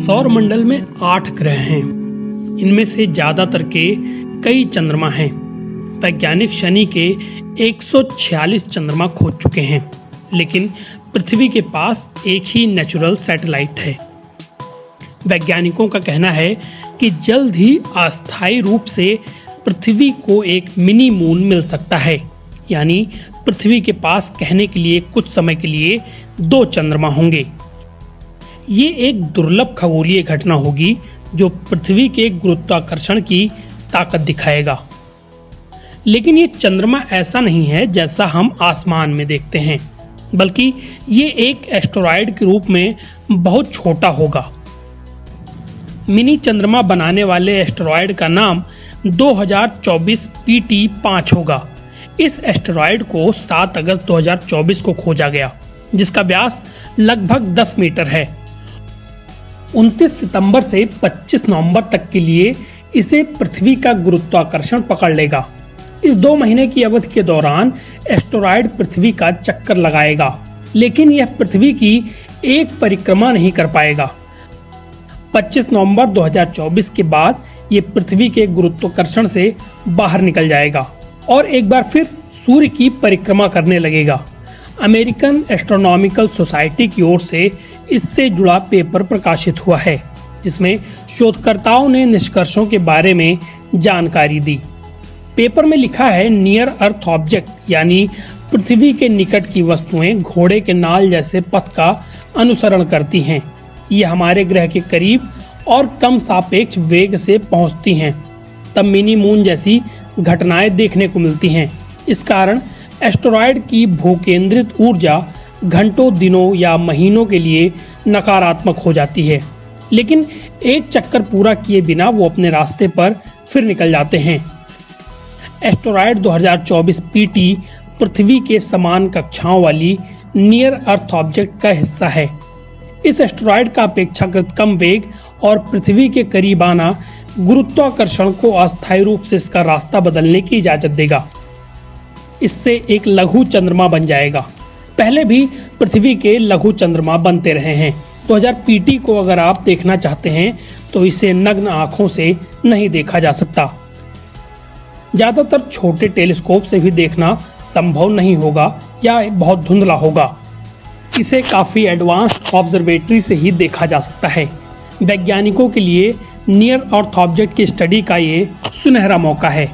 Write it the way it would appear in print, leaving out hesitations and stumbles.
सौरमंडल में 8 ग्रह हैं। इनमें से ज्यादातर के कई चंद्रमा हैं। वैज्ञानिक शनि के 146 चंद्रमा खोज चुके हैं, लेकिन पृथ्वी के पास एक ही नेचुरल सैटेलाइट है। वैज्ञानिकों का कहना है कि जल्द ही अस्थायी रूप से पृथ्वी को एक मिनी मून मिल सकता है, यानी पृथ्वी के पास कहने के लिए कुछ समय के लिए 2 चंद्रमा होंगे। ये एक दुर्लभ खगोलीय घटना होगी जो पृथ्वी के गुरुत्वाकर्षण की ताकत दिखाएगा। लेकिन ये चंद्रमा ऐसा नहीं है जैसा हम आसमान में देखते हैं, बल्कि ये एक एस्टेरॉयड के रूप में बहुत छोटा होगा। मिनी चंद्रमा बनाने वाले एस्टेरॉयड का नाम 2024 PT5 होगा। इस एस्टेरॉयड को 7 अगस्त 2024 को खोजा गया, जिसका व्यास लगभग 10 मीटर है। 29 सितंबर से 25 नवंबर तक के लिए इसे पृथ्वी का गुरुत्वाकर्षण पकड़ लेगा। इस 2 महीने की अवधि के दौरान एस्टेरॉयड पृथ्वी का चक्कर लगाएगा, लेकिन यह पृथ्वी की एक परिक्रमा नहीं कर पाएगा। 25 नवंबर 2024 के बाद ये पृथ्वी के गुरुत्वाकर्षण से बाहर निकल जाएगा और एक बार फिर सूर्य की परिक्रमा करने लगेगा। अमेरिकन एस्ट्रोनॉमिकल सोसाइटी की ओर से इससे जुड़ा पेपर प्रकाशित हुआ है, जिसमें शोधकर्ताओं ने निष्कर्षों के बारे में जानकारी दी। पेपर में लिखा है, नियर अर्थ ऑब्जेक्ट यानी पृथ्वी के निकट की वस्तुएं घोड़े के नाल जैसे पथ का अनुसरण करती हैं। ये हमारे ग्रह के करीब और कम सापेक्ष वेग से पहुंचती हैं, तब मिनी मून जैसी घटनाएं देखने को मिलती हैं। इस कारण एस्टेरॉयड की भूकेंद्रित ऊर्जा घंटों, दिनों या महीनों के लिए नकारात्मक हो जाती है, लेकिन एक चक्कर पूरा किए बिना वो अपने रास्ते पर फिर निकल जाते हैं। एस्टेरॉयड 2024 PT पृथ्वी के समान कक्षाओं वाली नियर अर्थ ऑब्जेक्ट का हिस्सा है। इस एस्टेरॉयड का अपेक्षाकृत कम वेग और पृथ्वी के करीब आना गुरुत्वाकर्षण को अस्थायी रूप से इसका रास्ता बदलने की इजाजत देगा। इससे एक लघु चंद्रमा बन जाएगा। पहले भी पृथ्वी के लघु चंद्रमा बनते रहे हैं। 2000 PT को अगर आप देखना चाहते हैं तो इसे नग्न आंखों से नहीं देखा जा सकता। ज्यादातर छोटे टेलीस्कोप से भी देखना संभव नहीं होगा या बहुत धुंधला होगा। इसे काफी एडवांस्ड ऑब्जर्वेटरी से ही देखा जा सकता है। वैज्ञानिकों के लिए नियर अर्थ ऑब्जेक्ट की स्टडी का ये सुनहरा मौका है।